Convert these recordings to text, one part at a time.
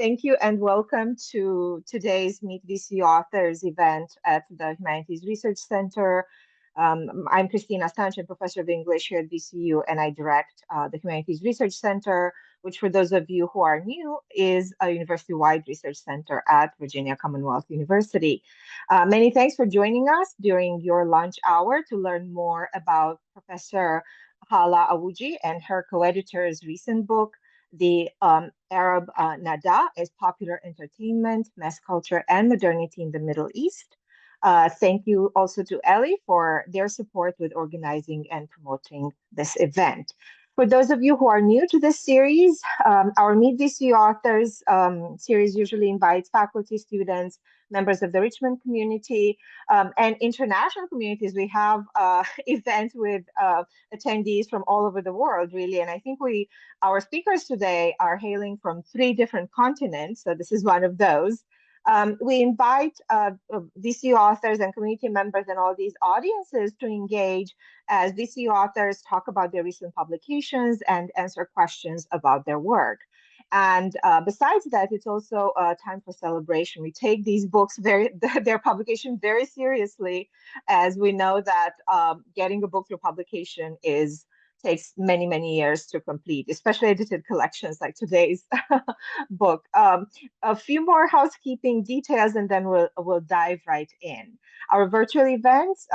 Thank you and welcome to today's Meet VCU Authors event at the Humanities Research Center. I'm Christina Sanchez, Professor of English here at VCU, and I direct the Humanities Research Center, which for those of you who are new, is a university-wide research center at Virginia Commonwealth University. Many thanks for joining us during your lunch hour to learn more about Professor Hala Auji and her co-editor's recent book, the Arab Nahda is popular entertainment, mass culture, and modernity in the Middle East. Thank you also to Ellie for their support with organizing and promoting this event. For those of you who are new to this series, our Meet VCU Authors series usually invites faculty, students, members of the Richmond community, and international communities. We have events with attendees from all over the world, really. And I think our speakers today are hailing from 3 different continents. So this is one of those. We invite VCU authors and community members and all these audiences to engage as VCU authors talk about their recent publications and answer questions about their work. And besides that, it's also a time for celebration. We take these books, their publication very seriously, as we know that getting a book through publication takes many, many years to complete, especially edited collections like today's book. A few more housekeeping details, and then we'll dive right in. Our virtual events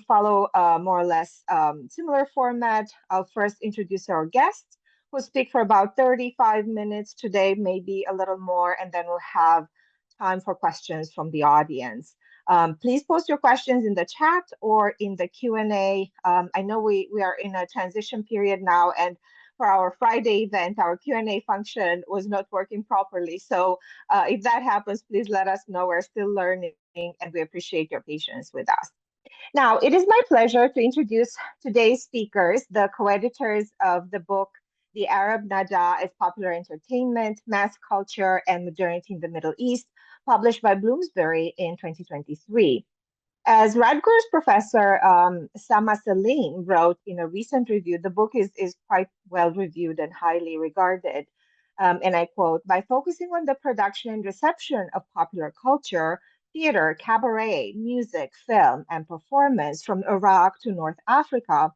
follow more or less similar format. I'll first introduce our guests, who speak for about 35 minutes today, maybe a little more, and then we'll have time for questions from the audience. Please post your questions in the chat or in the Q&A. I know we are in a transition period now, and for our Friday event, our Q&A function was not working properly. So if that happens, please let us know. We're still learning, and we appreciate your patience with us. Now, it is my pleasure to introduce today's speakers, the co-editors of the book, The Arab Nahda is Popular Entertainment, Mass Culture, and Modernity in the Middle East, published by Bloomsbury in 2023. As Rutgers professor Sama Salim wrote in a recent review, the book is quite well reviewed and highly regarded. And I quote, "By focusing on the production and reception of popular culture, theater, cabaret, music, film, and performance from Iraq to North Africa,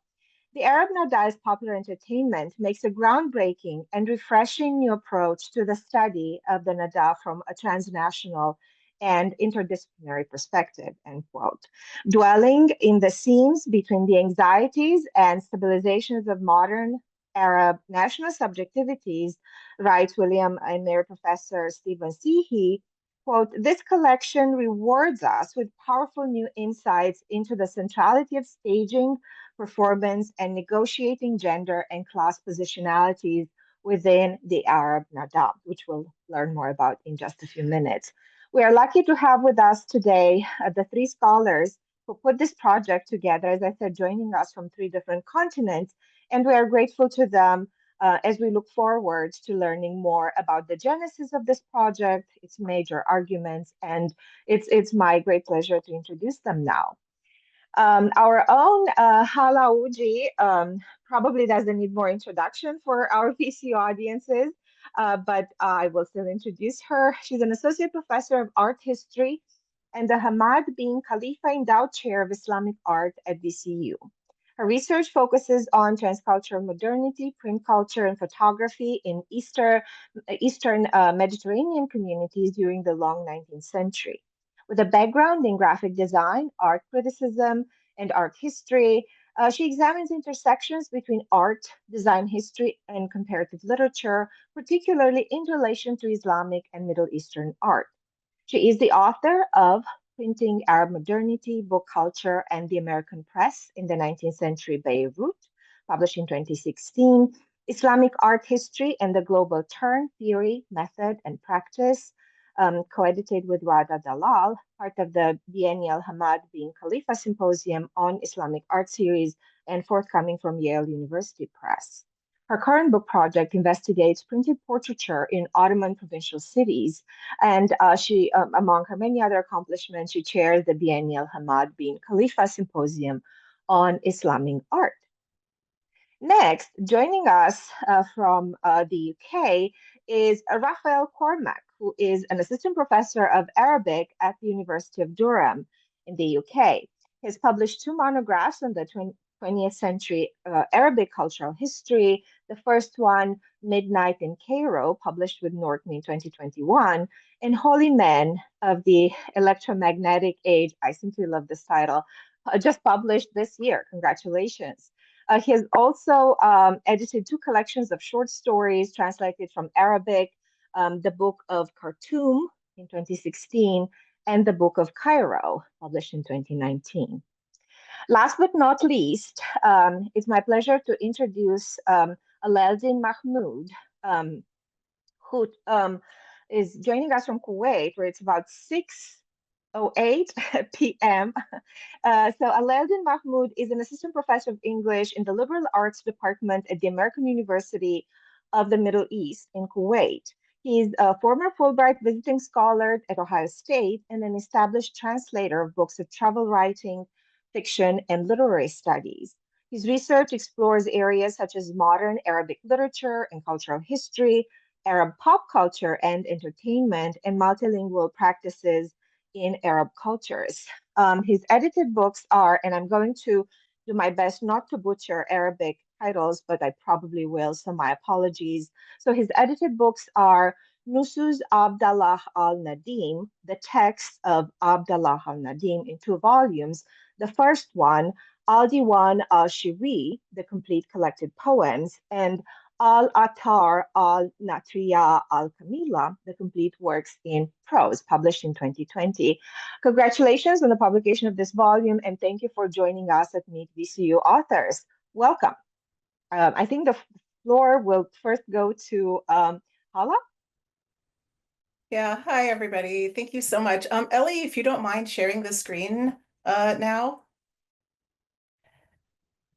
the Arab Nahda's popular entertainment makes a groundbreaking and refreshing new approach to the study of the Nahda from a transnational and interdisciplinary perspective," end quote. Dwelling in the seams between the anxieties and stabilizations of modern Arab national subjectivities, writes William and Mary Professor Stephen Seehey, quote, "This collection rewards us with powerful new insights into the centrality of staging, performance, and negotiating gender and class positionalities within the Arab Nahda," which we'll learn more about in just a few minutes. We are lucky to have with us today the 3 scholars who put this project together, as I said, joining us from 3 different continents, and we are grateful to them as we look forward to learning more about the genesis of this project, its major arguments, and it's my great pleasure to introduce them now. Our own Hala Auji probably doesn't need more introduction for our VC audiences, but I will still introduce her. She's an associate professor of art history and the Hamad bin Khalifa Endowed Chair of Islamic Art at VCU. Her research focuses on transcultural modernity, print culture, and photography in Eastern Mediterranean communities during the long 19th century. With a background in graphic design, art criticism, and art history, she examines intersections between art, design history, and comparative literature, particularly in relation to Islamic and Middle Eastern art. She is the author of Printing Arab Modernity, Book Culture, and the American Press in the 19th Century Beirut, published in 2016, Islamic Art History and the Global Turn, Theory, Method, and Practice, co-edited with Rada Dalal, part of the biennial Hamad bin Khalifa Symposium on Islamic Art Series and forthcoming from Yale University Press. Her current book project investigates printed portraiture in Ottoman provincial cities, and she, among her many other accomplishments, she chairs the biennial Hamad bin Khalifa Symposium on Islamic Art. Next, joining us from the UK is Raphael Cormack, who is an assistant professor of Arabic at the University of Durham in the UK. He has published two monographs on the 20th century Arabic cultural history. The first one, Midnight in Cairo, published with Norton in 2021, and Holy Men of the Electromagnetic Age. I simply love this title. Just published this year. Congratulations. He has also edited two collections of short stories translated from Arabic, the Book of Khartoum in 2016, and the Book of Cairo, published in 2019. Last but not least, it's my pleasure to introduce Alaaeldin Mahmoud, who is joining us from Kuwait, where it's about 6:08 p.m. So Alaaeldin Mahmoud is an assistant professor of English in the Liberal Arts Department at the American University of the Middle East in Kuwait. He's a former Fulbright visiting scholar at Ohio State and an established translator of books of travel writing, fiction, and literary studies. His research explores areas such as modern Arabic literature and cultural history, Arab pop culture and entertainment, and multilingual practices in Arab cultures. His edited books are, and I'm going to do my best not to butcher Arabic titles, but I probably will, so my apologies. So his edited books are Nusus Abdallah al-Nadim, the text of Abdallah al-Nadim in two volumes. The first one, Al-Diwan al-Shiri, the complete collected poems, and Al-Attar al-Natriya al-Kamila, the complete works in prose, published in 2020. Congratulations on the publication of this volume, and thank you for joining us at Meet VCU Authors. Welcome. I think the floor will first go to Hala. Yeah, hi everybody. Thank you so much. Ellie, if you don't mind sharing the screen now.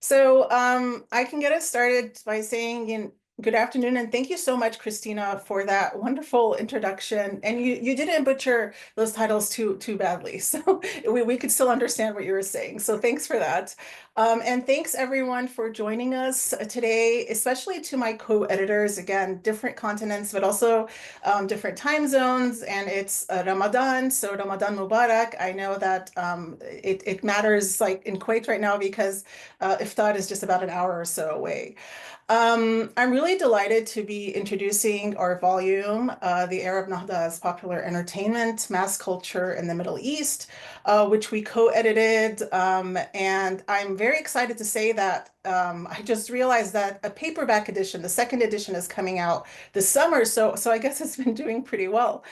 So I can get us started by saying good afternoon, and thank you so much, Christina, for that wonderful introduction. And you didn't butcher those titles too badly, so we could still understand what you were saying. So thanks for that. And thanks everyone for joining us today, especially to my co-editors, again, different continents, but also different time zones. And it's Ramadan, so Ramadan Mubarak. I know that it matters like in Kuwait right now because iftar is just about an hour or so away. I'm really delighted to be introducing our volume, The Arab Nahda as Popular Entertainment, Mass Culture in the Middle East, which we co-edited. And I'm very excited to say that I just realized that a paperback edition, the second edition, is coming out this summer. So I guess it's been doing pretty well.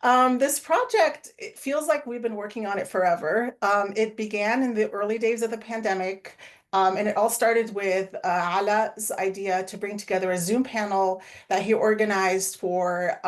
This project, it feels like we've been working on it forever. It began in the early days of the pandemic. And it all started with Ala's idea to bring together a Zoom panel that he organized for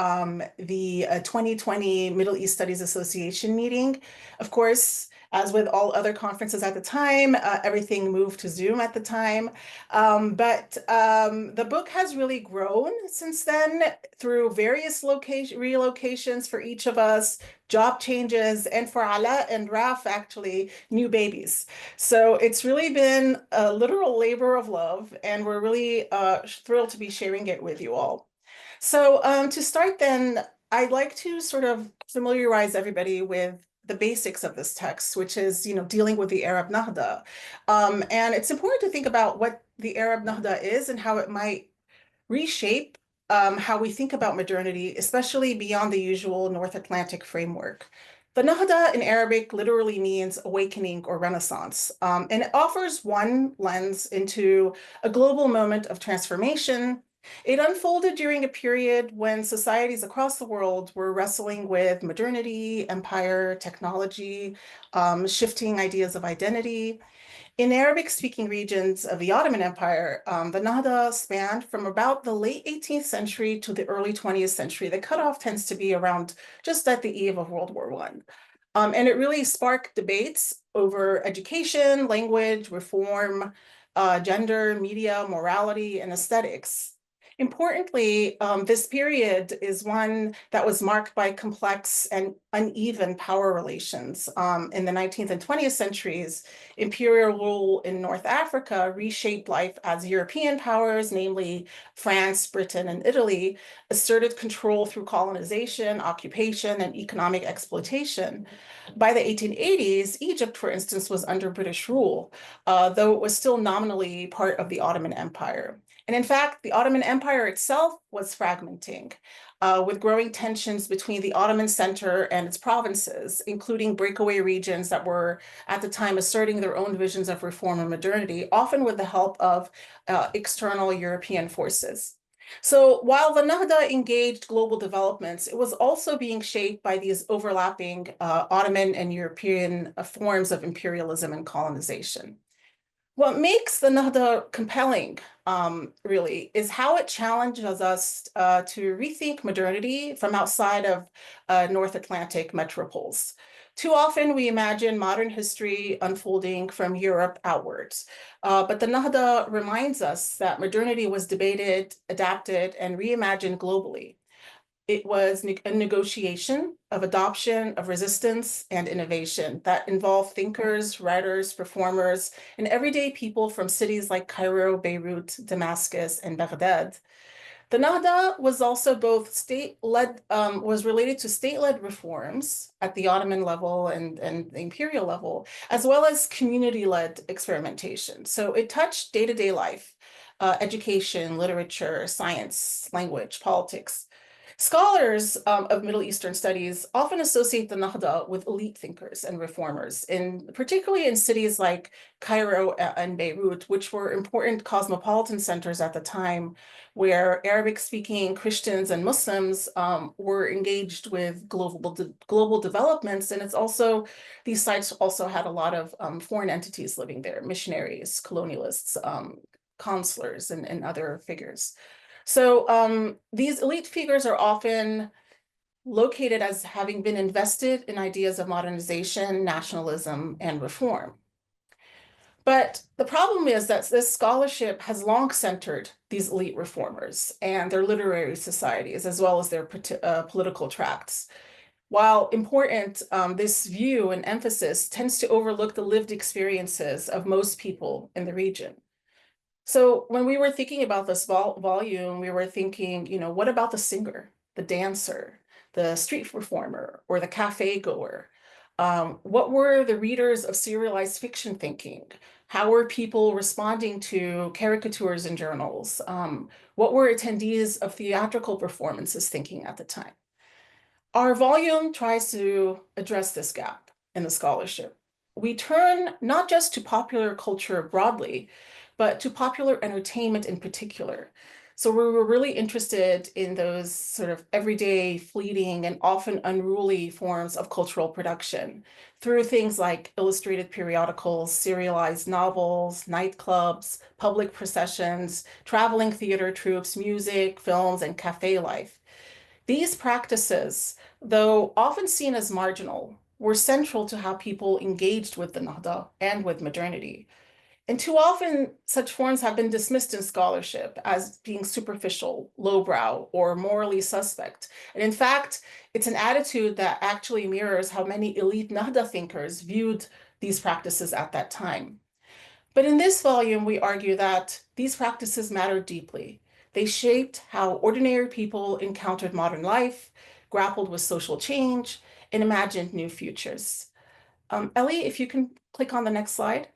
the 2020 Middle East Studies Association meeting. Of course, as with all other conferences at the time, everything moved to Zoom at the time. But the book has really grown since then through various relocations for each of us, job changes, and for Ala and Raf, actually, new babies. So it's really been a literal labor of love, and we're really thrilled to be sharing it with you all. So to start then, I'd like to sort of familiarize everybody with the basics of this text, which is, dealing with the Arab Nahda. And it's important to think about what the Arab Nahda is and how it might reshape how we think about modernity, especially beyond the usual North Atlantic framework. The Nahda in Arabic literally means awakening or renaissance, and it offers one lens into a global moment of transformation. It unfolded during a period when societies across the world were wrestling with modernity, empire, technology, shifting ideas of identity. In Arabic-speaking regions of the Ottoman Empire, the Nahda spanned from about the late 18th century to the early 20th century. The cutoff tends to be around just at the eve of World War I. And it really sparked debates over education, language, reform, gender, media, morality, and aesthetics. Importantly, this period is one that was marked by complex and uneven power relations. In the 19th and 20th centuries, imperial rule in North Africa reshaped life as European powers, namely France, Britain, and Italy, asserted control through colonization, occupation, and economic exploitation. By the 1880s, Egypt, for instance, was under British rule, though it was still nominally part of the Ottoman Empire. And in fact, the Ottoman Empire itself was fragmenting, with growing tensions between the Ottoman center and its provinces, including breakaway regions that were at the time asserting their own visions of reform and modernity, often with the help of external European forces. So while the Nahda engaged global developments, it was also being shaped by these overlapping Ottoman and European forms of imperialism and colonization. What makes the Nahda compelling, really, is how it challenges us to rethink modernity from outside of North Atlantic metropoles. Too often we imagine modern history unfolding from Europe outwards, but the Nahda reminds us that modernity was debated, adapted, and reimagined globally. It was a negotiation of adoption, of resistance, and innovation that involved thinkers, writers, performers, and everyday people from cities like Cairo, Beirut, Damascus, and Baghdad. The Nahda was also both state-led, was related to state-led reforms at the Ottoman level and the imperial level, as well as community-led experimentation. So it touched day-to-day life, education, literature, science, language, politics. Scholars of Middle Eastern studies often associate the Nahda with elite thinkers and reformers, particularly in cities like Cairo and Beirut, which were important cosmopolitan centers at the time, where Arabic-speaking Christians and Muslims were engaged with global developments. And these sites also had a lot of foreign entities living there, missionaries, colonialists, consulars, and other figures. So these elite figures are often located as having been invested in ideas of modernization, nationalism, and reform. But the problem is that this scholarship has long centered these elite reformers and their literary societies, as well as their political tracts. While important, this view and emphasis tends to overlook the lived experiences of most people in the region. So when we were thinking about this volume, we were thinking, what about the singer, the dancer, the street performer, or the cafe goer? What were the readers of serialized fiction thinking? How were people responding to caricatures in journals? What were attendees of theatrical performances thinking at the time? Our volume tries to address this gap in the scholarship. We turn not just to popular culture broadly, but to popular entertainment in particular. So we were really interested in those sort of everyday, fleeting, and often unruly forms of cultural production through things like illustrated periodicals, serialized novels, nightclubs, public processions, traveling theater troupes, music, films, and cafe life. These practices, though often seen as marginal, were central to how people engaged with the Nahda and with modernity. And too often, such forms have been dismissed in scholarship as being superficial, lowbrow, or morally suspect. And in fact, it's an attitude that actually mirrors how many elite Nahda thinkers viewed these practices at that time. But in this volume, we argue that these practices matter deeply. They shaped how ordinary people encountered modern life, grappled with social change, and imagined new futures. Ellie, if you can click on the next slide.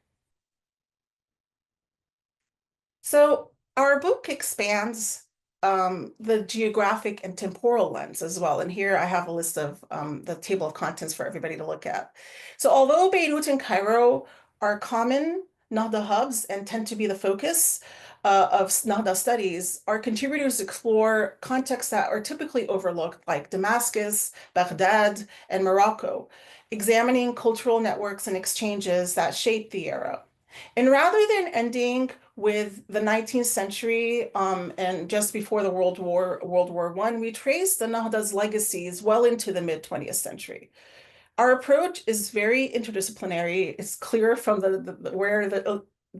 So our book expands the geographic and temporal lens as well. And here I have a list of the table of contents for everybody to look at. So although Beirut and Cairo are common Nahda hubs and tend to be the focus of Nahda studies, our contributors explore contexts that are typically overlooked, like Damascus, Baghdad, and Morocco, examining cultural networks and exchanges that shaped the era. And rather than ending with the 19th century and just before the World War I, we trace the Nahda's legacies well into the mid-20th century. Our approach is very interdisciplinary. It's clear from where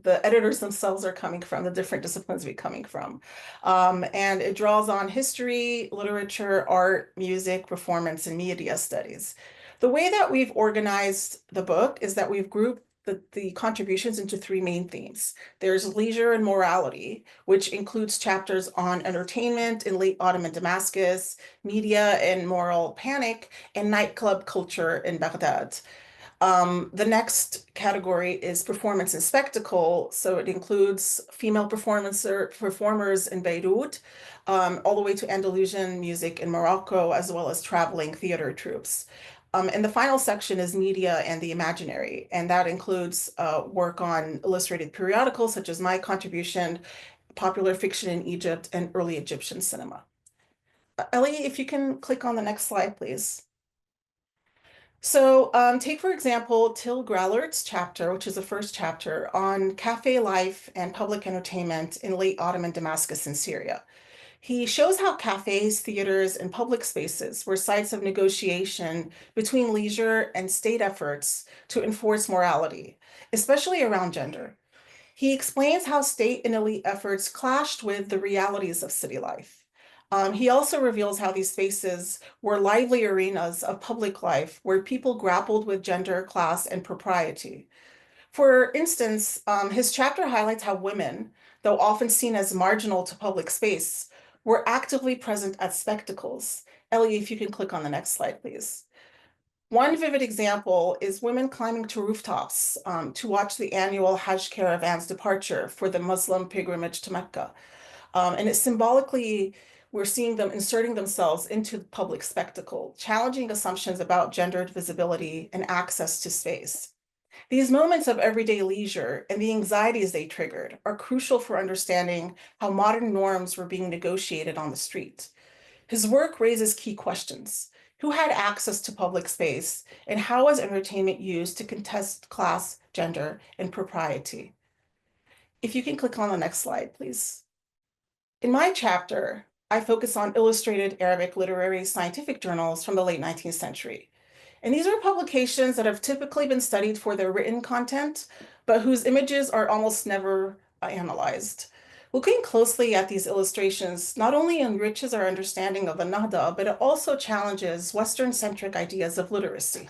the editors themselves are coming from, the different disciplines we're coming from. And it draws on history, literature, art, music, performance, and media studies. The way that we've organized the book is that we've grouped the contributions into three main themes. There's leisure and morality, which includes chapters on entertainment in late Ottoman Damascus, media and moral panic, and nightclub culture in Baghdad. The next category is performance and spectacle. So it includes female performers in Beirut, all the way to Andalusian music in Morocco, as well as traveling theater troupes. And the final section is media and the imaginary, and that includes work on illustrated periodicals, such as my contribution, popular fiction in Egypt, and early Egyptian cinema. Ellie, if you can click on the next slide, please. So take, for example, Till Grallert's chapter, which is the first chapter, on cafe life and public entertainment in late Ottoman Damascus and Syria. He shows how cafes, theaters, and public spaces were sites of negotiation between leisure and state efforts to enforce morality, especially around gender. He explains how state and elite efforts clashed with the realities of city life. He also reveals how these spaces were lively arenas of public life where people grappled with gender, class, and propriety. For instance, his chapter highlights how women, though often seen as marginal to public space, were actively present at spectacles. Ellie, if you can click on the next slide, please. One vivid example is women climbing to rooftops to watch the annual Hajj caravan's departure for the Muslim pilgrimage to Mecca. And it symbolically, we're seeing them inserting themselves into the public spectacle, challenging assumptions about gendered visibility and access to space. These moments of everyday leisure and the anxieties they triggered are crucial for understanding how modern norms were being negotiated on the street. His work raises key questions. Who had access to public space, and how was entertainment used to contest class, gender, and propriety? If you can click on the next slide, please. In my chapter, I focus on illustrated Arabic literary scientific journals from the late 19th century. And these are publications that have typically been studied for their written content, but whose images are almost never analyzed. Looking closely at these illustrations not only enriches our understanding of the Nahda, but it also challenges Western-centric ideas of literacy.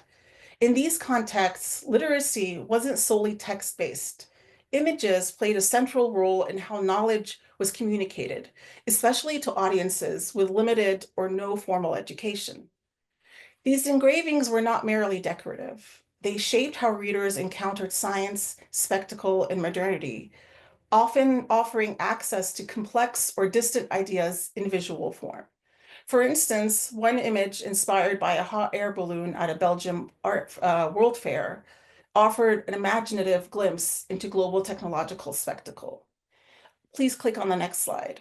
In these contexts, literacy wasn't solely text-based. Images played a central role in how knowledge was communicated, especially to audiences with limited or no formal education. These engravings were not merely decorative. They shaped how readers encountered science, spectacle, and modernity, often offering access to complex or distant ideas in visual form. For instance, one image inspired by a hot air balloon at a Belgium World Fair offered an imaginative glimpse into global technological spectacle. Please click on the next slide.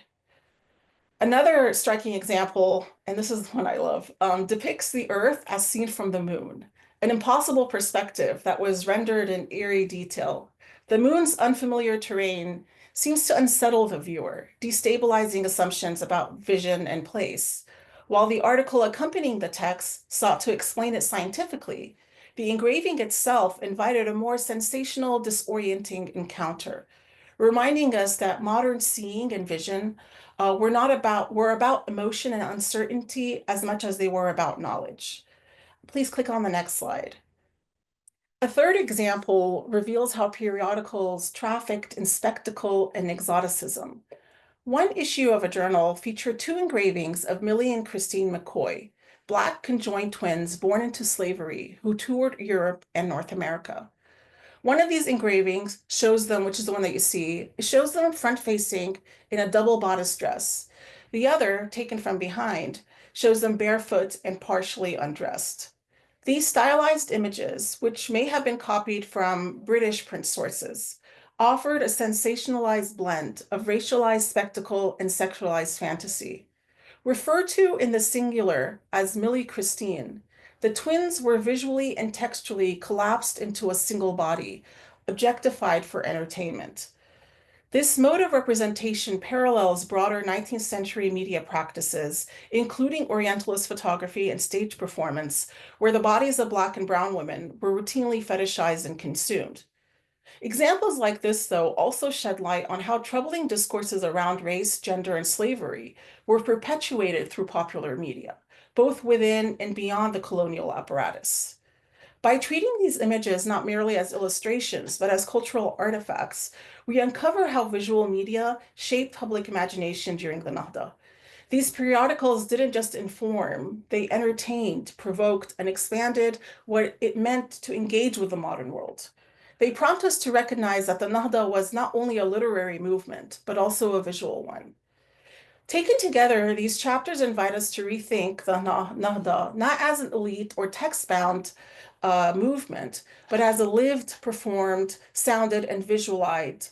Another striking example, and this is the one I love, depicts the Earth as seen from the moon, an impossible perspective that was rendered in eerie detail. The moon's unfamiliar terrain seems to unsettle the viewer, destabilizing assumptions about vision and place. While the article accompanying the text sought to explain it scientifically, the engraving itself invited a more sensational, disorienting encounter, reminding us that modern seeing and vision were about emotion and uncertainty as much as they were about knowledge. Please click on the next slide. A third example reveals how periodicals trafficked in spectacle and exoticism. One issue of a journal featured two engravings of Millie and Christine McCoy, Black conjoined twins born into slavery who toured Europe and North America. One of these engravings shows them, which is the one that you see, it shows them front-facing in a double bodice dress. The other, taken from behind, shows them barefoot and partially undressed. These stylized images, which may have been copied from British print sources, offered a sensationalized blend of racialized spectacle and sexualized fantasy. Referred to in the singular as Millie Christine, the twins were visually and textually collapsed into a single body, objectified for entertainment. This mode of representation parallels broader 19th century media practices, including Orientalist photography and stage performance, where the bodies of Black and brown women were routinely fetishized and consumed. Examples like this, though, also shed light on how troubling discourses around race, gender, and slavery were perpetuated through popular media, both within and beyond the colonial apparatus. By treating these images not merely as illustrations, but as cultural artifacts, we uncover how visual media shaped public imagination during the Nahda. These periodicals didn't just inform, they entertained, provoked, and expanded what it meant to engage with the modern world. They prompt us to recognize that the Nahda was not only a literary movement, but also a visual one. Taken together, these chapters invite us to rethink the Nahda not as an elite or text-bound movement, but as a lived, performed, sounded, and visualized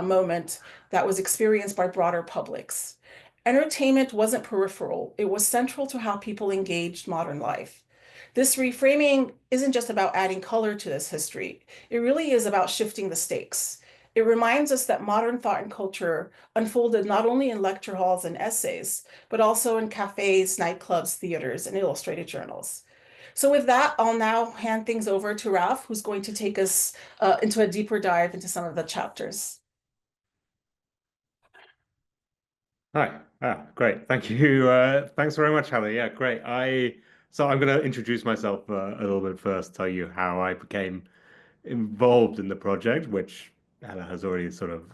moment that was experienced by broader publics. Entertainment wasn't peripheral, it was central to how people engaged modern life. This reframing isn't just about adding color to this history, it really is about shifting the stakes. It reminds us that modern thought and culture unfolded not only in lecture halls and essays, but also in cafes, nightclubs, theaters, and illustrated journals. So with that, I'll now hand things over to Raf, who's going to take us into a deeper dive into some of the chapters. Hi. Great. Thank you. Thanks very much, Hala. Yeah, great. So I'm going to introduce myself a little bit first, tell you how I became involved in the project, which Hala has already sort of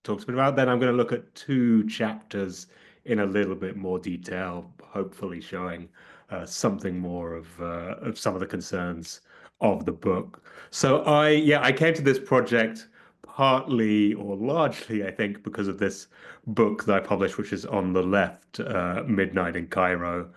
talked a bit about. Then I'm going to look at two chapters in a little bit more detail, hopefully showing something more of some of the concerns of the book. So I came to this project partly or largely, I think, because of this book that I published, which is on the left, Midnight in Cairo,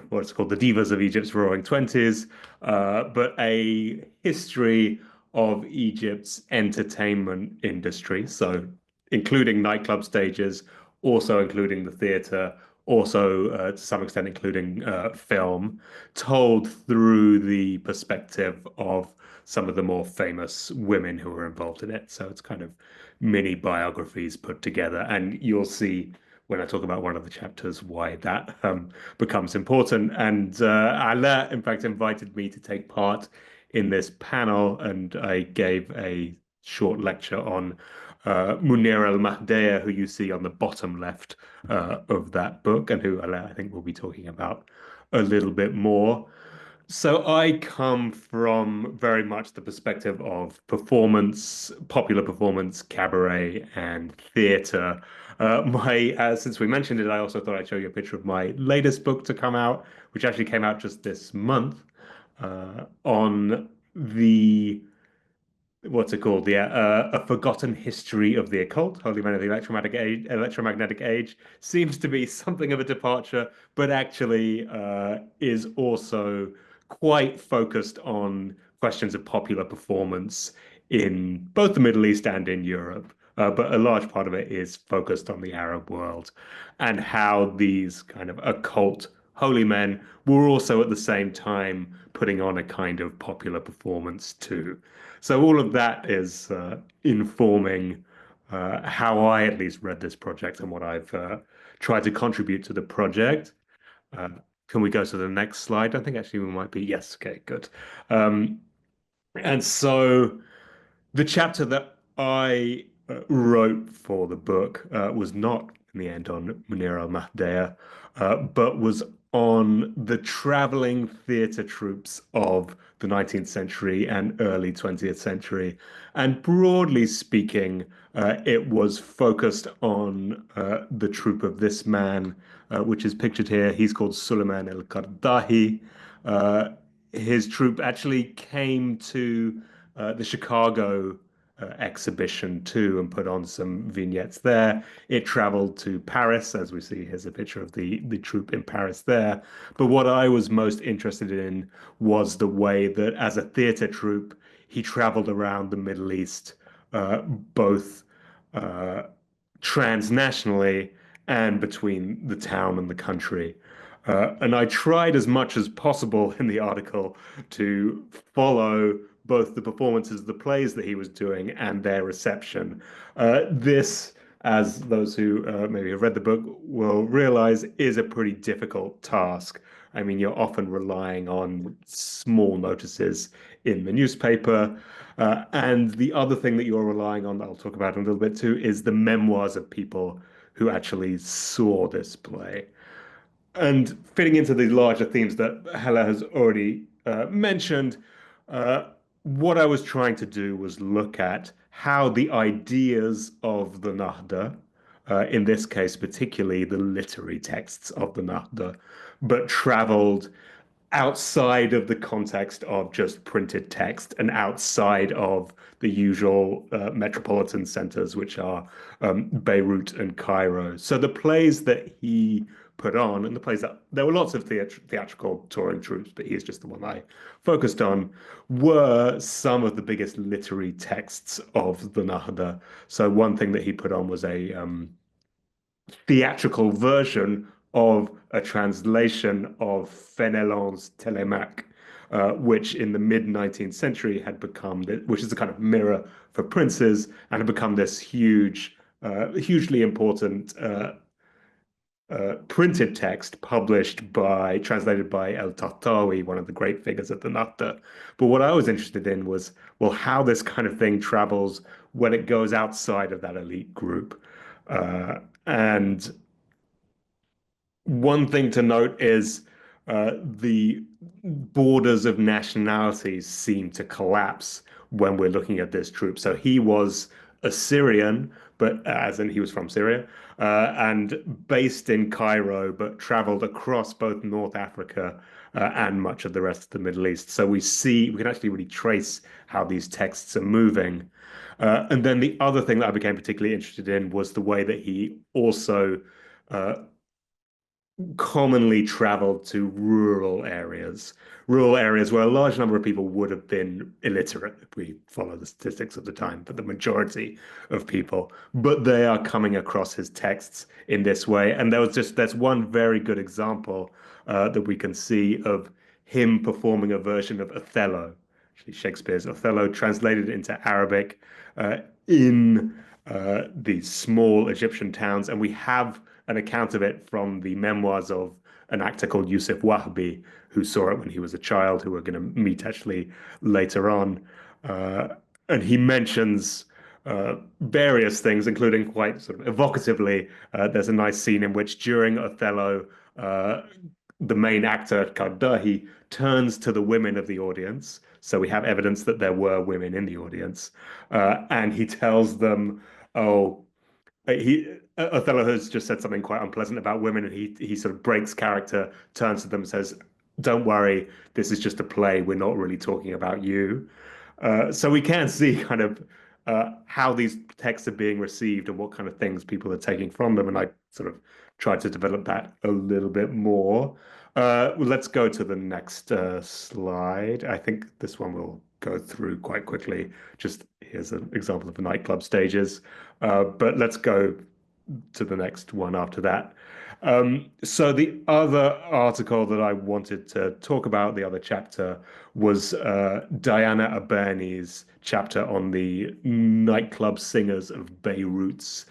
what's called The Divas of Egypt's Roaring Twenties, but a history of Egypt's entertainment industry. So including nightclub stages, also including the theater, also to some extent including film, told through the perspective of some of the more famous women who were involved in it. So it's kind of mini biographies put together. And you'll see when I talk about one of the chapters why that becomes important. And Alaa, in fact, invited me to take part in this panel, and I gave a short lecture on Munir al-Mahdaya, who you see on the bottom left of that book, and who I think we'll be talking about a little bit more. So I come from very much the perspective of performance, popular performance, cabaret, and theatre. Since we mentioned it, I also thought I'd show you a picture of my latest book to come out, which actually came out just this month, on the what's it called? Yeah, A Forgotten History of the Occult, Holy Men of the Electromagnetic Age seems to be something of a departure, but actually is also quite focused on questions of popular performance in both the Middle East and in Europe. But a large part of it is focused on the Arab world and how these kind of occult holy men were also at the same time putting on a kind of popular performance too. So all of that is informing how I at least read this project and what I've tried to contribute to the project. Uh, can we go to the next slide? I think actually we might be. Yes, okay, good. And so the chapter that I wrote for the book was not in the end on Munir al-Mahdaya, but was on the traveling theatre troupes of the 19th century and early 20th century. And broadly speaking, it was focused on the troupe of this man, which is pictured here. He's called Suleiman el-Qardahi. His troupe actually came to the Chicago exhibition too and put on some vignettes there. It traveled to Paris, as we see. Here's a picture of the troupe in Paris there. But what I was most interested in was the way that as a theater troupe, he traveled around the Middle East, both transnationally and between the town and the country. And I tried as much as possible in the article to follow both the performances of the plays that he was doing and their reception. This as those who maybe have read the book will realize, is a pretty difficult task. I mean, you're often relying on small notices in the newspaper. And the other thing that you're relying on, that I'll talk about in a little bit too, is the memoirs of people who actually saw this play. And fitting into the larger themes that Hella has already mentioned, uh, what I was trying to do was look at how the ideas of the Nahda, in this case, particularly the literary texts of the Nahda, but traveled outside of the context of just printed text and outside of the usual metropolitan centers, which are Beirut and Cairo. So the plays that he put on, and the plays that there were lots of theatrical touring troupes, but he's just the one I focused on, were some of the biggest literary texts of the Nahda. So one thing that he put on was a theatrical version of a translation of Fenelon's Télémaque, which in the mid 19th century had become, which is a kind of mirror for princes, and had become this hugely important printed text translated by El Tahtawi, one of the great figures of the Nahda. But what I was interested in was, well, how this kind of thing travels when it goes outside of that elite group. And one thing to note is the borders of nationalities seem to collapse when we're looking at this troop. So he was a Syrian, but as in he was from Syria, and based in Cairo, but traveled across both North Africa and much of the rest of the Middle East. So we can actually really trace how these texts are moving. And then the other thing that I became particularly interested in was the way that he also uh, commonly traveled to rural areas where a large number of people would have been illiterate if we follow the statistics of the time, but the majority of people. But they are coming across his texts in this way. And that's one very good example that we can see of him performing a version of Othello, actually Shakespeare's Othello, translated into Arabic in these small Egyptian towns. And we have an account of it from the memoirs of an actor called Yusuf Wahbi, who saw it when he was a child, who we're going to meet actually later on. And he mentions various things, including quite sort of evocatively, there's a nice scene in which during Othello, the main actor, Kardahi, turns to the women of the audience. So we have evidence that there were women in the audience. And he tells them, oh, Othello has just said something quite unpleasant about women, and he sort of breaks character, turns to them, and says, "Don't worry, this is just a play. We're not really talking about you." So we can see kind of how these texts are being received and what kind of things people are taking from them, and I sort of tried to develop that a little bit more. Let's go to the next slide. I think this one will go through quite quickly. Just here's an example of the nightclub stages. But let's go to the next one after that. So the other article that I wanted to talk about, the other chapter, was Diana Aberni's chapter on the nightclub singers of Beirut's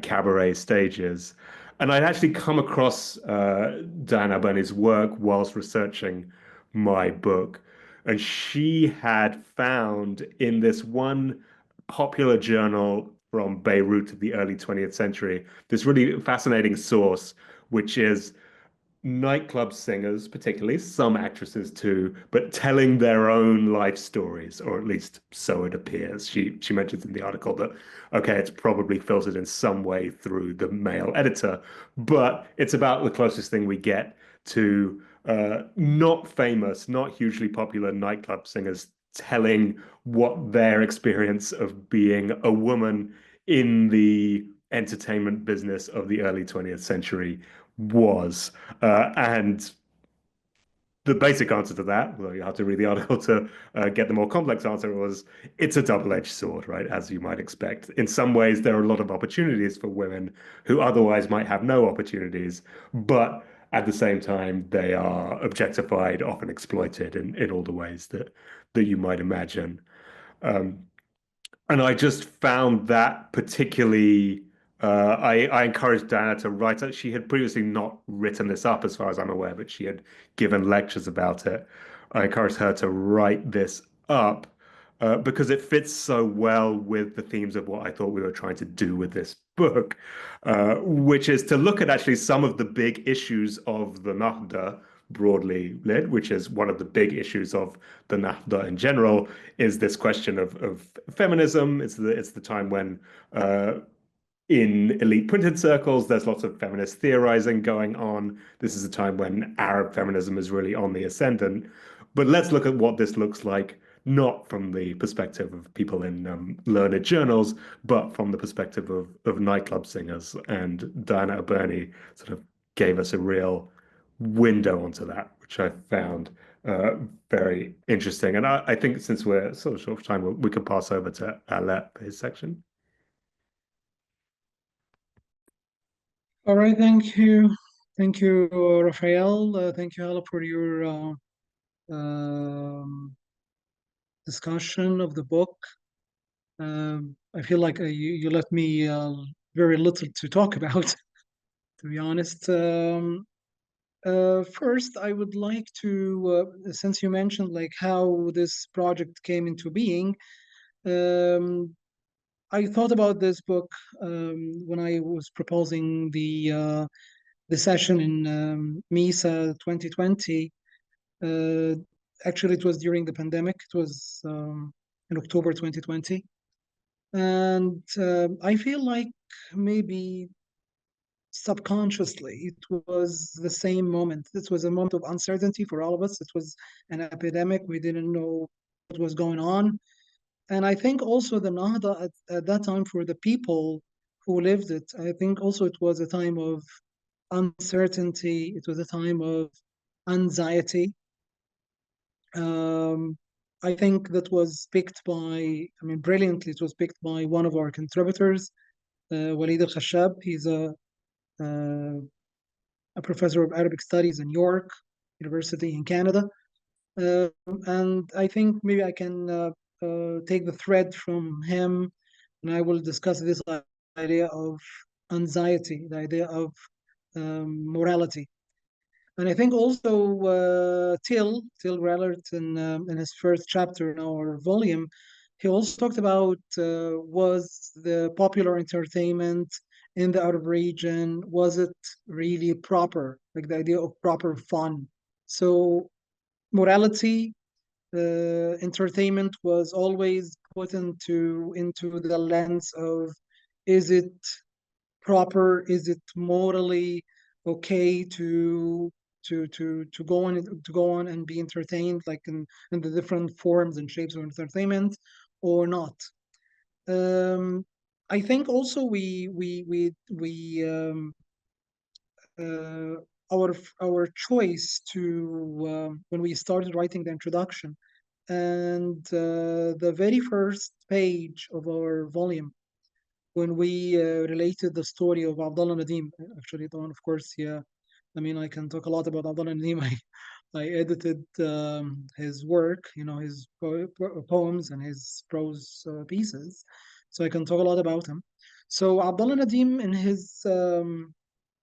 cabaret stages. And I'd actually come across Diana Aberni's work whilst researching my book. And she had found in this one popular journal from Beirut of the early 20th century, this really fascinating source, which is nightclub singers, particularly some actresses too, but telling their own life stories, or at least so it appears. She mentions in the article that, okay, it's probably filtered in some way through the male editor, but it's about the closest thing we get to not famous, not hugely popular nightclub singers telling what their experience of being a woman in the entertainment business of the early 20th century was. And the basic answer to that, although you have to read the article to get the more complex answer, was it's a double-edged sword, right? As you might expect. In some ways, there are a lot of opportunities for women who otherwise might have no opportunities, but at the same time, they are objectified, often exploited in all the ways that you might imagine. And I just found that particularly I encouraged Diana to write it. She had previously not written this up, as far as I'm aware, but she had given lectures about it. I encouraged her to write this up because it fits so well with the themes of what I thought we were trying to do with this book, which is to look at actually some of the big issues of the Nahda broadly lit, which is one of the big issues of the Nahda in general, is this question of feminism. It's the time when in elite printed circles, there's lots of feminist theorizing going on. This is a time when Arab feminism is really on the ascendant. But let's look at what this looks like, not from the perspective of people in learned journals, but from the perspective of nightclub singers. And Diana Burney sort of gave us a real window onto that, which I found very interesting. And I think since we're sort of short of time, we can pass over to Alaaeldin for his section. All right, thank you. Thank you, Raphael. Thank you, Hala, for your discussion of the book. I feel like you left me very little to talk about, to be honest. First, I would like to, since you mentioned like how this project came into being, I thought about this book when I was proposing the session in MISA 2020. Actually, it was during the pandemic. It was in October 2020. And I feel like maybe subconsciously it was the same moment. This was a moment of uncertainty for all of us. It was an epidemic. We didn't know what was going on. And I think also the Nahda at that time, for the people who lived it, I think also it was a time of uncertainty. It was a time of anxiety. I think that was picked by, I mean, brilliantly, it was picked by one of our contributors, Walid al-Khashab. He's a professor of Arabic studies in York University in Canada. And I think maybe I can take the thread from him, and I will discuss this idea of anxiety, the idea of morality. And I think also Till Rellert in his first chapter in our volume, he also talked about was the popular entertainment in the Arab region, was it really proper, like the idea of proper fun. So morality, entertainment was always put into the lens of, is it proper, is it morally okay to go on and be entertained, like in the different forms and shapes of entertainment, or not. I think also our choice to when we started writing the introduction and the very first page of our volume, when we related the story of Abdullah Nadim, actually the one, of course, yeah. I mean, I can talk a lot about Abdullah Nadim. I edited his work, you know, his poems and his prose pieces, so I can talk a lot about him. So Abdullah Nadim,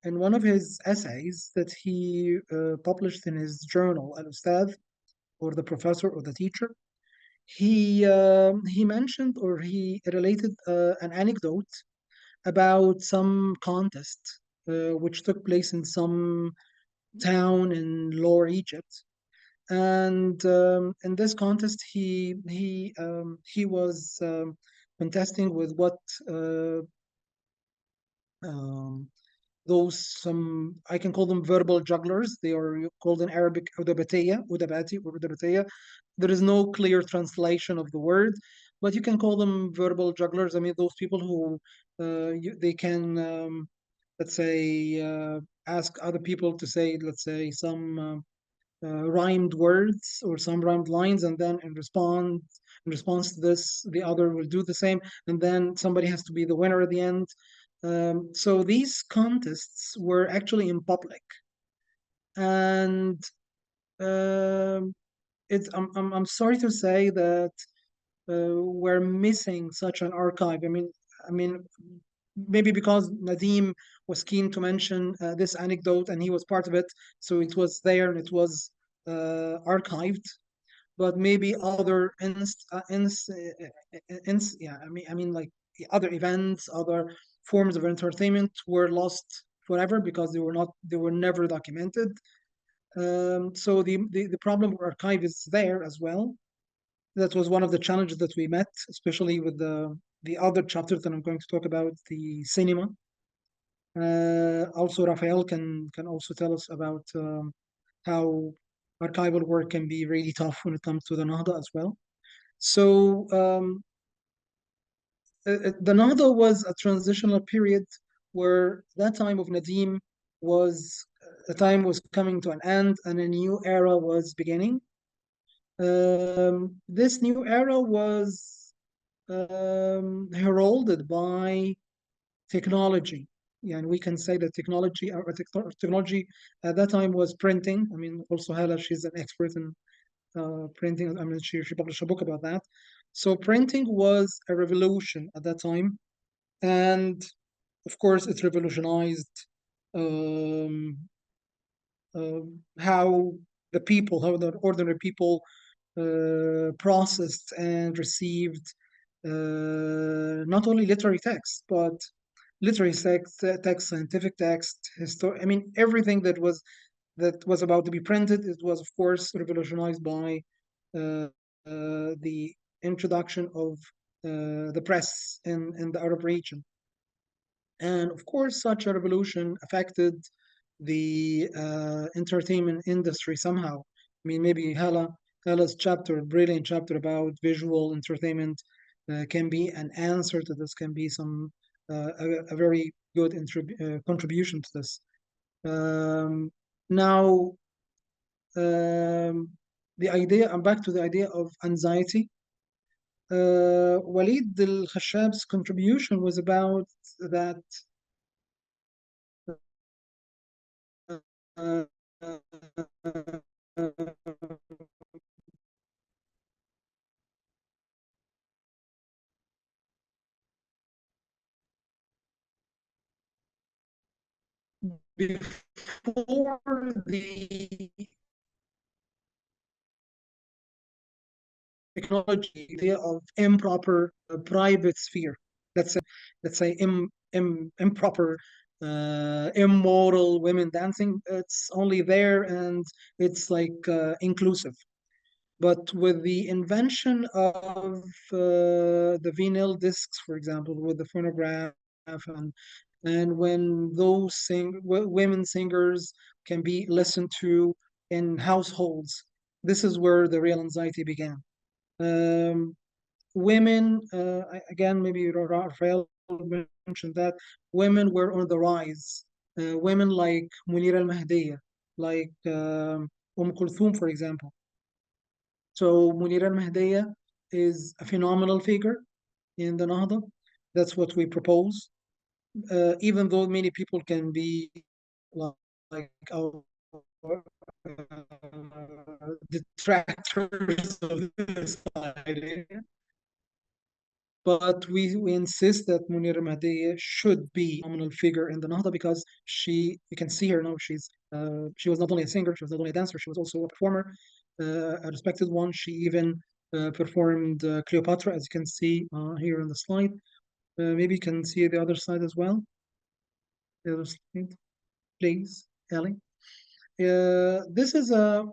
in one of his essays that he published in his journal, Al-Ustadh, or the professor or the teacher, he mentioned, or he related an anecdote about some contest which took place in some town in Lower Egypt. And in this contest, he was contesting with what those, some, I can call them verbal jugglers. They are called in Arabic udabati. There is no clear translation of the word, but you can call them verbal jugglers. I mean, those people who they can let's say ask other people to say, let's say, some rhymed words or some rhymed lines, and then in response to this, the other will do the same, and then somebody has to be the winner at the end. So these contests were actually in public, and I'm sorry to say that we're missing such an archive. I mean, maybe because Nadim was keen to mention this anecdote and he was part of it, so it was there and it was archived. But maybe other yeah, I mean, like other events, other forms of entertainment were lost forever because they were never documented. So the problem of archive is there as well. That was one of the challenges that we met, especially with the other chapters that I'm going to talk about, the cinema. Also, Raphael can also tell us about how archival work can be really tough when it comes to the Nahda as well. So the Nahda was a transitional period where that time of Nadim was the time was coming to an end and a new era was beginning. This new era was heralded by technology. Yeah, and we can say that technology at that time was printing. I mean, also Hala, she's an expert in printing. I mean, she published a book about that. So printing was a revolution at that time, and of course, it revolutionized um, how how the ordinary people processed and received not only literary text, but literary text, scientific text, I mean, everything that was about to be printed. It was, of course, revolutionized by the introduction of the press in the Arab region. And of course, such a revolution affected the entertainment industry somehow. I mean, maybe Hala's chapter, brilliant chapter about visual entertainment, can be an answer to this, can be a very good contribution to this. Now, I'm back to the idea of anxiety. Walid al-Khashab's contribution was about that before the technology, idea of improper private sphere. Let's say improper, immoral women dancing. It's only there and it's like inclusive. But with the invention of the vinyl discs, for example, with the phonograph, and when those women singers can be listened to in households, this is where the real anxiety began. Women, again, maybe Raphael mentioned that women were on the rise. Women like Munira al-Mahdiya, like Kulthum, for example. So Munira al-Mahdiya is a phenomenal figure in the Nahda. That's what we propose. Even though many people can be like our detractors of this idea. But we insist that Munira Mahdiya should be a phenomenal figure in the Nahda because you can see her now, she was not only a singer, she was not only a dancer, she was also a performer, a respected one. She even performed Cleopatra, as you can see here on the slide. Maybe you can see the other side as well. The other slide, please, Ellie. This is a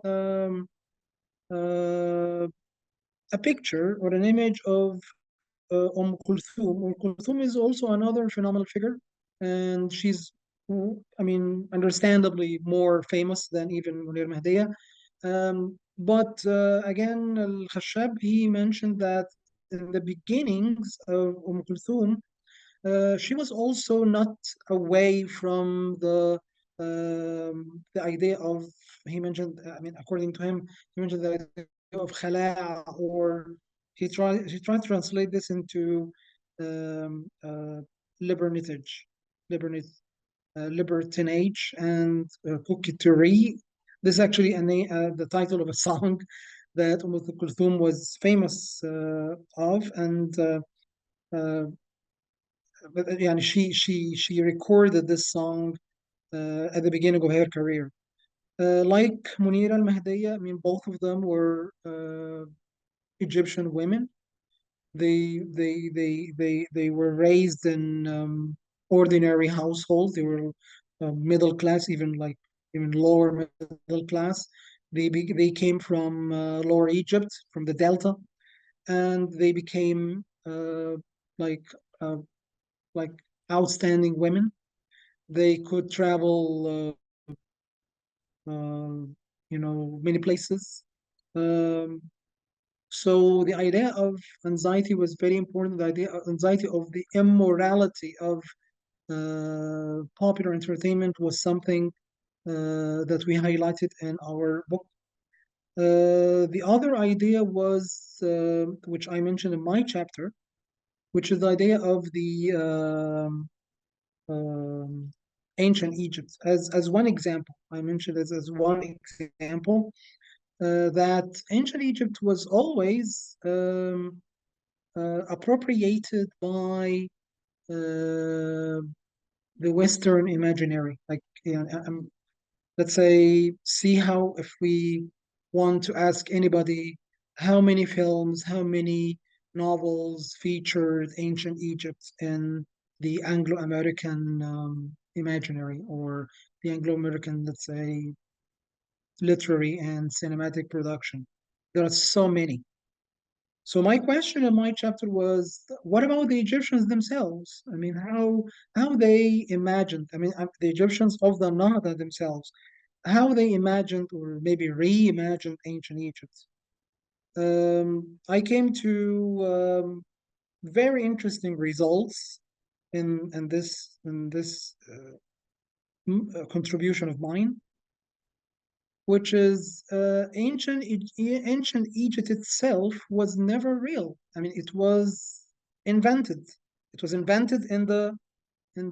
picture or an image of Kulthum. Kulthum is also another phenomenal figure, and she's, I mean, understandably more famous than even Munir Mahdiya. But again, Al-Khashab, he mentioned that in the beginnings of Kulthum, she was also not away from the idea of, he mentioned, I mean, according to him, he mentioned the idea of Hala, or he tried to translate this into libertinage, libertinage and coquetry. This is actually the title of a song that Kulthum was famous of, and يعني she recorded this song at the beginning of her career. Like Munira al-Mahdiya, I mean, both of them were Egyptian women. They were raised in ordinary households. They were middle class, even lower middle class. They came from Lower Egypt, from the Delta, and they became like uh, like outstanding women. They could travel, many places. Um, So the idea of anxiety was very important. The idea of anxiety of the immorality of popular entertainment was something that we highlighted in our book. The other idea was, which I mentioned in my chapter, which is the idea of the ancient Egypt as one example. I mentioned this as one example. That ancient Egypt was always appropriated by the Western imaginary. Like, let's say, see how if we want to ask anybody how many films, how many novels featured ancient Egypt in the Anglo-American imaginary, or the Anglo-American, let's say, literary and cinematic production. There are so many. So my question in my chapter was, what about the Egyptians themselves? I mean, how they imagined, the Egyptians of the Nahda themselves, how they imagined or maybe reimagined ancient Egypt. I came to very interesting results in this contribution of mine, which is ancient Egypt itself was never real. I mean, it was invented. It was invented in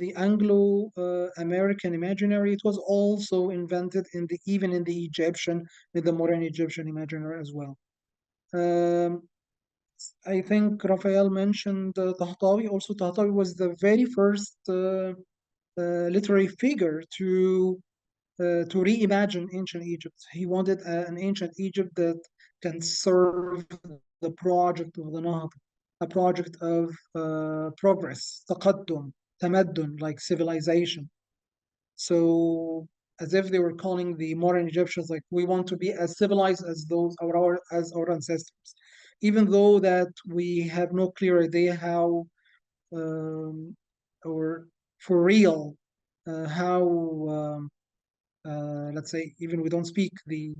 the Anglo American imaginary. It was also invented even in the Egyptian, in the modern Egyptian imaginary as well. I think Raphael mentioned Tahtawi. Also, Tahtawi was the very first literary figure to reimagine ancient Egypt. He wanted an ancient Egypt that can serve the project of the Nahda, a project of progress, taqaddum, tamaddun, like civilization. So as if they were calling the modern Egyptians, like, we want to be as civilized as our ancestors, even though that we have no clear idea how or for real how let's say, even we don't speak the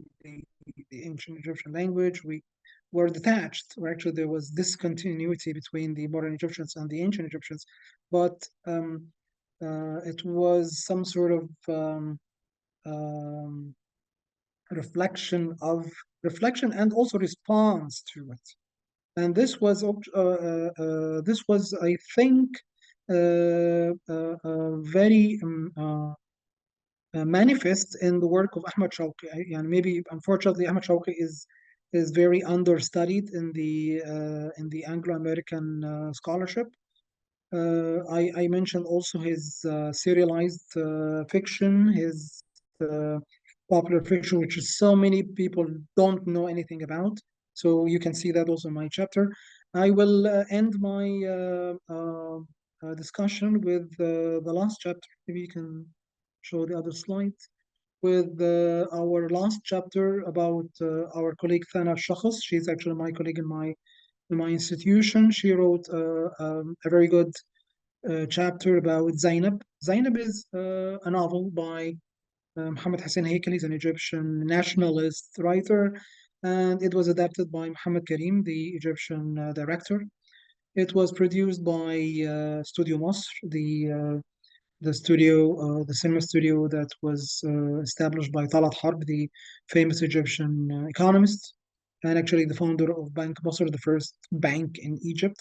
ancient Egyptian language. We were detached, or actually there was discontinuity between the modern Egyptians and the ancient Egyptians, but it was some sort of reflection and also response to it. And this was I think very manifest in the work of Ahmad Shawqi. And maybe, unfortunately, Ahmad Shawqi is very understudied in the Anglo-American scholarship. I mentioned also his serialized fiction, his popular fiction, which is so many people don't know anything about. So you can see that also in my chapter. I will end my discussion with the last chapter. Maybe you can show the other slides. With our last chapter about our colleague Thana Shakhs. She's actually my colleague in my institution. She wrote a very good chapter about Zainab. Zainab is a novel by Muhammad Hassan Haikal. He's an Egyptian nationalist writer, and it was adapted by Muhammad Karim, the Egyptian director. It was produced by Studio Masr, the cinema studio that was established by Talat Harb, the famous Egyptian economist, and actually the founder of Bank Masr, the first bank in Egypt.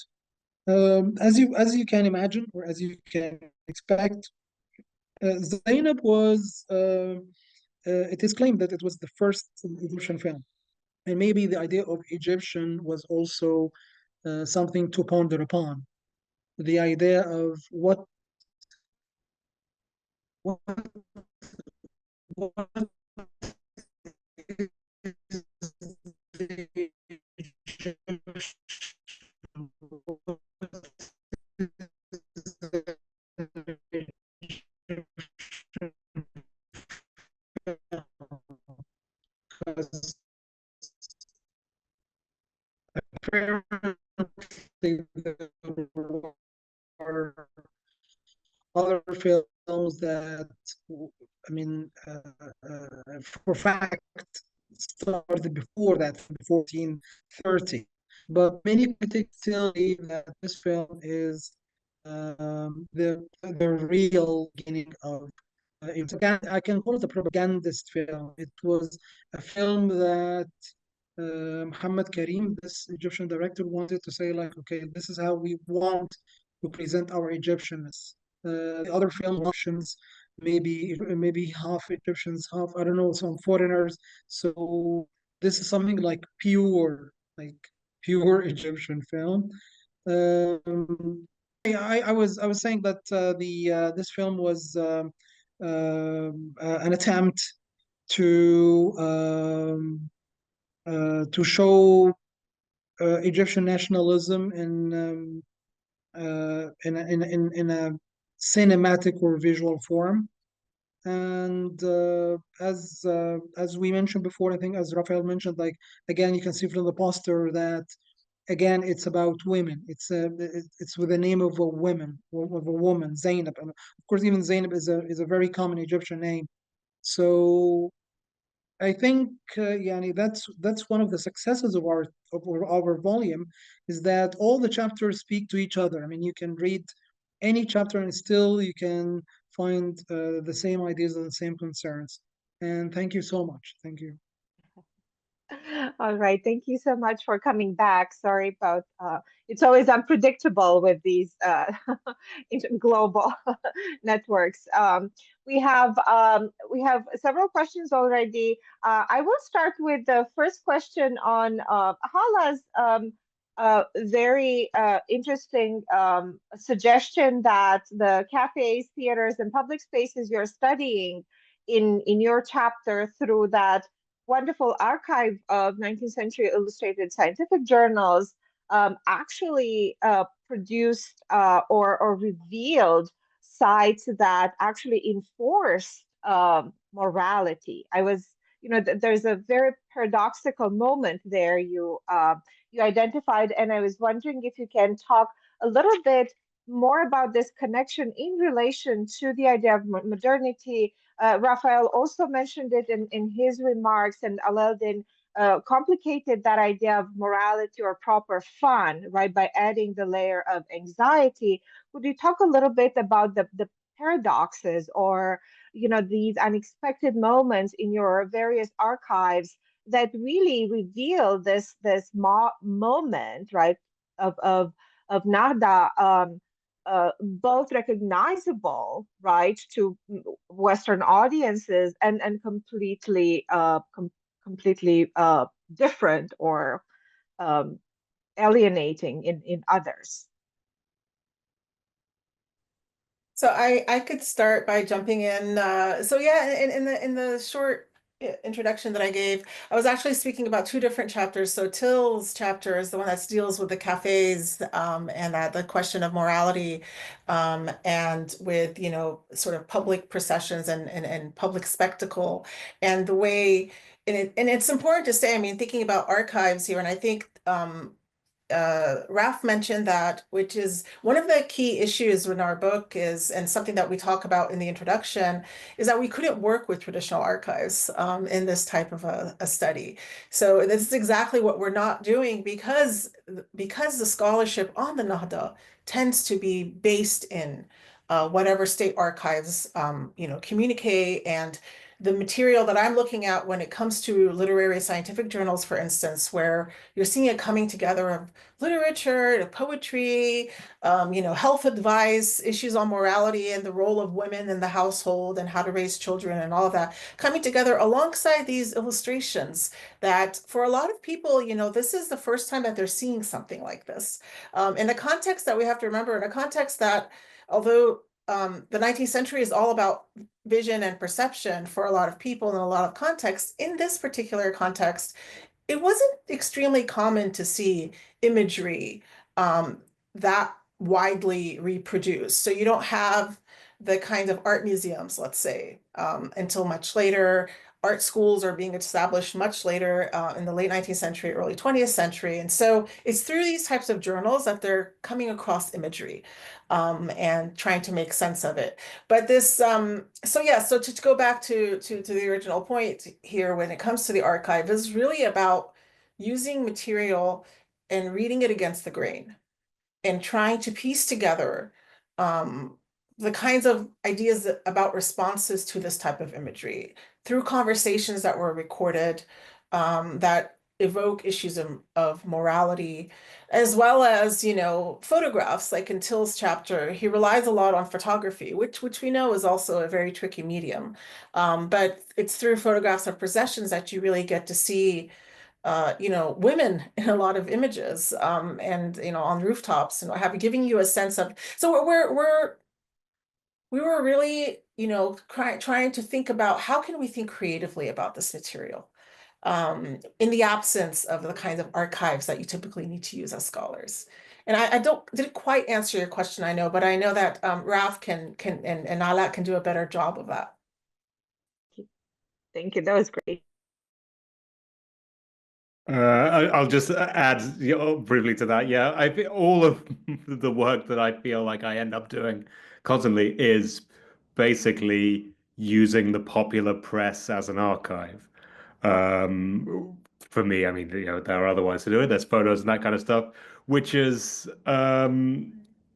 As you can imagine, or as you can expect, Zainab was. It is claimed that it was the first Egyptian film, and maybe the idea of Egyptian was also something to ponder upon. the idea of what other films that, I mean, for fact, started before that, 1430. But many critics still believe that this film is the real beginning of. I can call it a propagandist film. It was a film that Muhammad Karim, this Egyptian director, wanted to say like, okay, this is how we want to present our Egyptianness. The other film options, maybe half Egyptians, half I don't know, some foreigners. So this is something like pure Egyptian film. I was saying that the this film was an attempt to show Egyptian nationalism in a cinematic or visual form. And as we mentioned before, I think as Raphael mentioned, like again, you can see from the poster that again it's about women. It's with the name of a woman, Zainab, and of course even Zainab is a very common Egyptian name. So I think yani that's one of the successes of our volume, is that all the chapters speak to each other. I mean, you can read any chapter and still you can find the same ideas and the same concerns. And thank you so much. Thank you. All right, thank you so much for coming back. Sorry about it's always unpredictable with these global networks. We have several questions already. I will start with the first question on Hala's very interesting suggestion that the cafes, theaters, and public spaces you're studying in your chapter through that wonderful archive of 19th century illustrated scientific journals actually produced or revealed sites that actually enforced morality. There's a very paradoxical moment there you identified, and I was wondering if you can talk a little bit more about this connection in relation to the idea of modernity. Raphael also mentioned it in his remarks, and Alaaeldin complicated that idea of morality or proper fun, right, by adding the layer of anxiety. Could you talk a little bit about the paradoxes or these unexpected moments in your various archives that really reveal this moment, right, of Nahda, both recognizable, right, to Western audiences and completely different or um, alienating in others. So I could start by jumping in. So yeah, in the short introduction that I gave, I was actually speaking about two different chapters. So Till's chapter is the one that deals with the cafes and the question of morality and with, sort of public processions and public spectacle and the way, and it's important to say, I mean, thinking about archives here, and I think Raph mentioned that, which is one of the key issues in our book is, and something that we talk about in the introduction, is that we couldn't work with traditional archives in this type of a study. So this is exactly what we're not doing because the scholarship on the Nahda tends to be based in whatever state archives, communicate and the material that I'm looking at when it comes to literary scientific journals, for instance, where you're seeing a coming together of literature, poetry, health advice, issues on morality and the role of women in the household and how to raise children and all of that coming together alongside these illustrations that for a lot of people, this is the first time that they're seeing something like this. In a context that we have to remember, in a context that although the 19th century is all about vision and perception for a lot of people in a lot of contexts, in this particular context, it wasn't extremely common to see imagery that widely reproduced. So you don't have the kind of art museums, let's say, until much later. Art schools are being established much later in the late 19th century, early 20th century. And so it's through these types of journals that they're coming across imagery and trying to make sense of it. But this, so to go back to the original point here, when it comes to the archive, is really about using material and reading it against the grain and trying to piece together the kinds of ideas about responses to this type of imagery through conversations that were recorded that evoke issues of morality, as well as, photographs. Like in Till's chapter, he relies a lot on photography, which we know is also a very tricky medium. But it's through photographs of processions that you really get to see women in a lot of images, and on rooftops and what have you, giving you a sense of. So we were really, trying to think about how can we think creatively about this material, in the absence of the kinds of archives that you typically need to use as scholars. And I didn't quite answer your question, I know, but I know that Raf and Nahda can do a better job of that. Thank you. That was great. I'll just add briefly to that. Yeah, I think all of the work that I feel like I end up doing constantly is basically using the popular press as an archive. For me, I mean, there are other ways to do it. There's photos and that kind of stuff, which is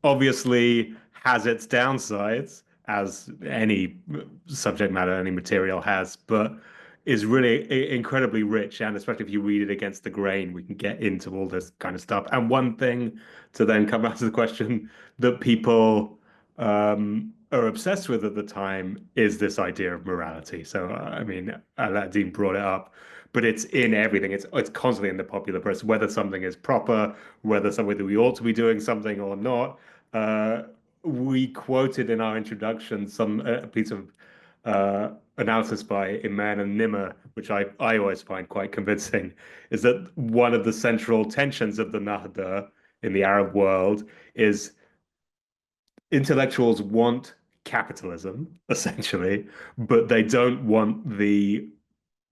obviously has its downsides, as any subject matter, any material has, but is really incredibly rich. And especially if you read it against the grain, we can get into all this kind of stuff. And one thing to then come back to the question that people are obsessed with at the time is this idea of morality. So, I mean, Alaaeldin brought it up, but it's in everything. It's constantly in the popular press, whether something is proper, whether we ought to be doing something or not. We quoted in our introduction a piece of analysis by Iman and Nimmer, which I always find quite convincing, is that one of the central tensions of the Nahda in the Arab world is intellectuals want capitalism, essentially, but they don't want the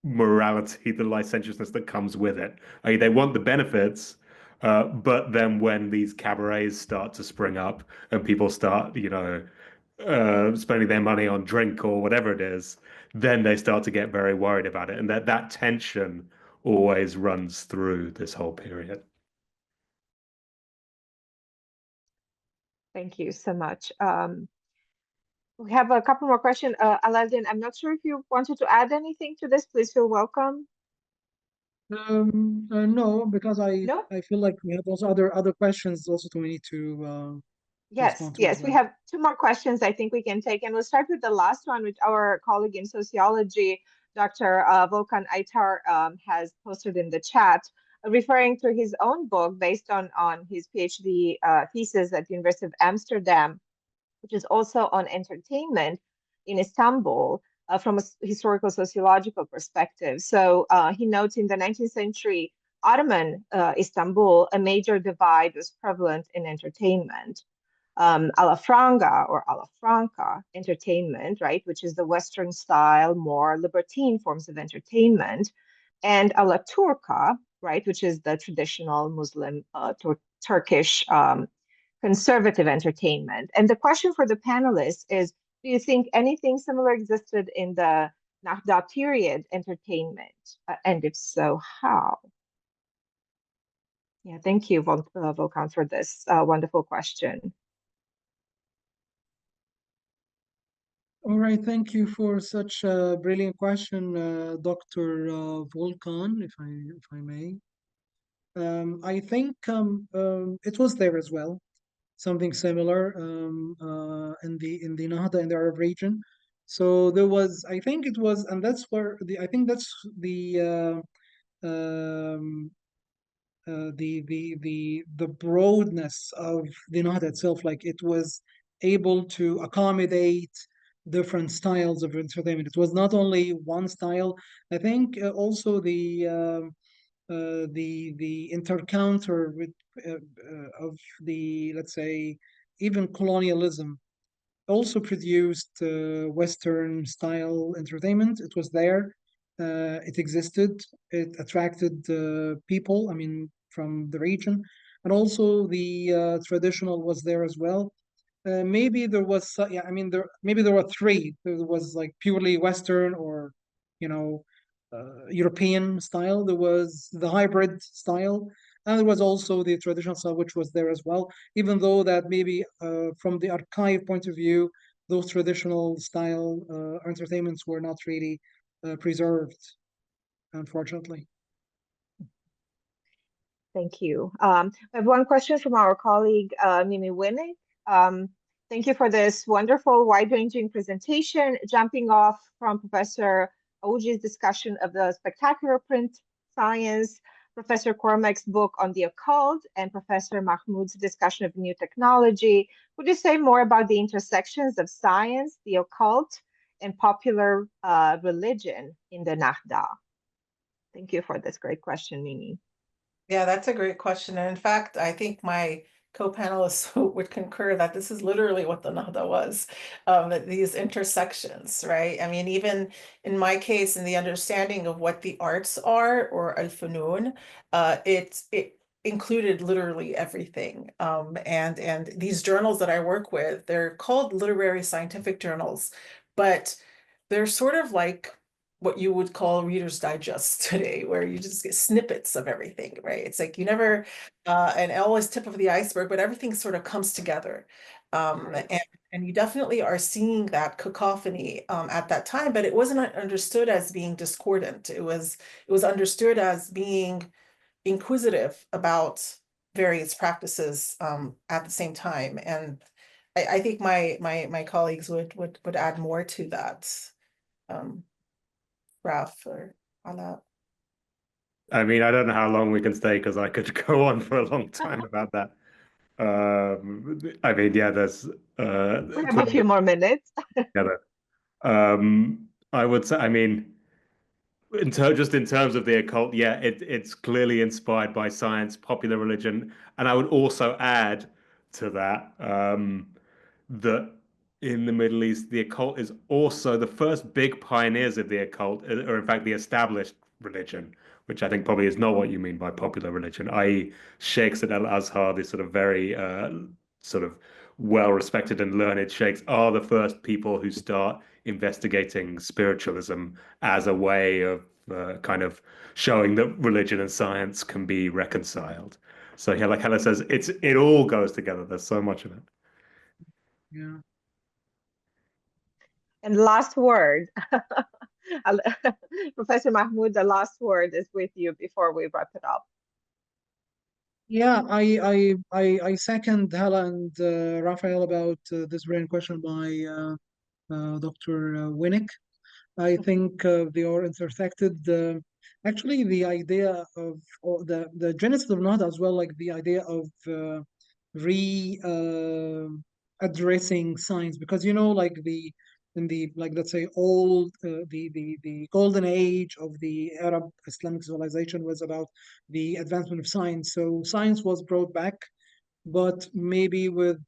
morality, the licentiousness that comes with it. I mean, they want the benefits, but then when these cabarets start to spring up and people start, spending their money on drink or whatever it is, then they start to get very worried about it. And that tension always runs through this whole period. Thank you so much. We have a couple more questions. Alaaeldin, I'm not sure if you wanted to add anything to this. Please feel welcome. No, because No? I feel like we have also other questions also we need to Yes, respond to as yes. We well. have two more questions I think we can take, and we'll start with the last one, which our colleague in sociology, Dr. Volkan Aytar, has posted in the chat, referring to his own book based on his PhD thesis at the University of Amsterdam, which is also on entertainment in Istanbul from a historical sociological perspective. So he notes in the 19th century Ottoman Istanbul, a major divide was prevalent in entertainment. Alla franga or alla franca entertainment, right, which is the Western style, more libertine forms of entertainment, and alla turca, right, which is the traditional Muslim Turkish conservative entertainment. And the question for the panelists is, do you think anything similar existed in the Nahda period entertainment? And if so, how? Yeah, thank you, Volkan, for this wonderful question. All right, thank you for such a brilliant question, Dr. Volkan, if I may. I think it was there as well, something similar in the Nahda in the Arab region. So there was, I think it was, and that's where I think that's um, the broadness of the Nahda itself. Like it was able to accommodate different styles of entertainment. It was not only one style. I think also the intercounter with of the, let's say, even colonialism also produced Western style entertainment. It was there. It existed. It attracted people, I mean, from the region. And also the traditional was there as well. Maybe there was, yeah, I mean, maybe there were three. There was like purely Western or, you know, European style. There was the hybrid style, and there was also the traditional style, which was there as well. Even though that maybe from the archive point of view, those traditional style entertainments were not really preserved, unfortunately. Thank you. I have one question from our colleague, Mimi Winnick. Thank you for this wonderful, wide-ranging presentation. Jumping off from Professor Auji's discussion of the spectacular print science, Professor Cormack's book on the occult, and Professor Mahmoud's discussion of new technology, would you say more about the intersections of science, the occult, and popular religion in the Nahda? Thank you for this great question, Mimi. Yeah, that's a great question. And in fact, I think my co-panelists would concur that this is literally what the Nahda was, that these intersections, right? I mean, even in my case, in the understanding of what the arts are, or al-funun, it included literally everything. And these journals that I work with, they're called literary scientific journals, but they're sort of like what you would call Reader's Digest today, where you just get snippets of everything, right? It's like you never, and always tip of the iceberg, but everything sort of comes together. And you definitely are seeing that cacophony at that time, but it wasn't understood as being discordant. It was understood as being inquisitive about various practices at the same time. And I think my colleagues would add more to that. Raph or Hala. I mean, I don't know how long we can stay because I could go on for a long time about that. I mean, yeah, there's We have a few more minutes. yeah, I would say, I mean, just in terms of the occult, yeah, it's clearly inspired by science, popular religion, and I would also add to that that in the Middle East, the occult is also the first big pioneers of the occult, or in fact, the established religion, which I think probably is not what you mean by popular religion, i.e., sheikhs at Al-Azhar, the sort of very sort of well-respected and learned sheikhs, are the first people who start investigating spiritualism as a way of kind of showing that religion and science can be reconciled. So yeah, like Hella says, it all goes together. There's so much of it. Yeah. And last word, Professor Mahmoud, the last word is with you before we wrap it up. Yeah, I second Hala and Raphael about this brilliant question by Dr. Winnick. I think they are intersected. Actually, the idea of or the genesis of Nahda as well, like the idea of re addressing science, because like in the, like, let's say, old the golden age of the Arab Islamic civilization was about the advancement of science. So science was brought back, but maybe with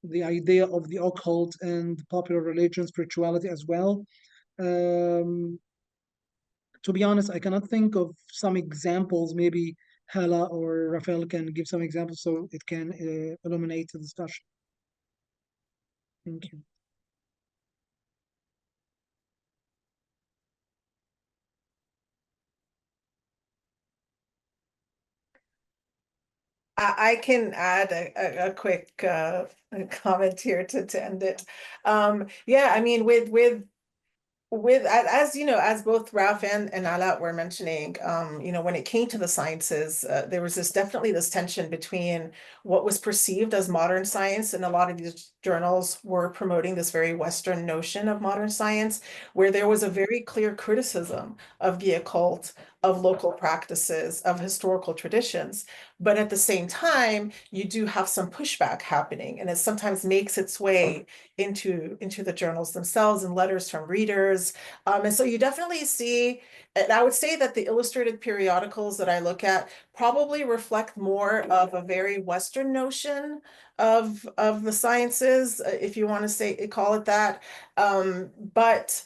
the idea of the occult and popular religion, spirituality as well. um, to be honest, I cannot think of some examples. Maybe Hala or Raphael can give some examples so it can illuminate the discussion. Thank you. I can add a quick comment here to end it. Yeah, I mean, as you know, as both Ralph and Ala were mentioning, you know, when it came to the sciences, there was definitely this tension between what was perceived as modern science, and a lot of these journals were promoting this very Western notion of modern science, where there was a very clear criticism of the occult, of local practices, of historical traditions. But at the same time, you do have some pushback happening, and it sometimes makes its way into the journals themselves and letters from readers. And so you definitely see, and I would say that the illustrated periodicals that I look at probably reflect more of a very Western notion of the sciences, if you want to say call it that. But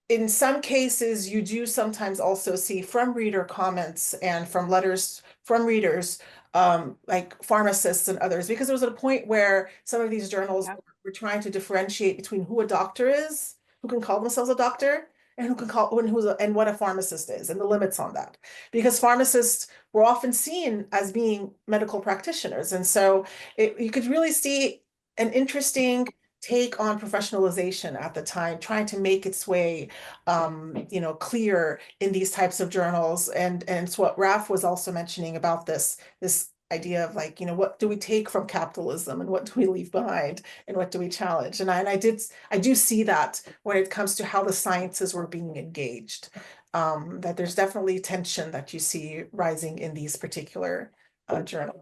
in some cases, you do sometimes also see from reader comments and from letters from readers, like pharmacists and others, because there was a point where some of these journals were trying to differentiate between who a doctor is, who can call themselves a doctor, and who can call and what a pharmacist is, and the limits on that. Because pharmacists were often seen as being medical practitioners. And so you could really see an interesting take on professionalization at the time, trying to make its way, you know, clear in these types of journals. And it's what Raph was also mentioning about this idea of, like, you know, what do we take from capitalism and what do we leave behind and what do we challenge? And I do see that when it comes to how the sciences were being engaged, that there's definitely tension that you see rising in these particular journals.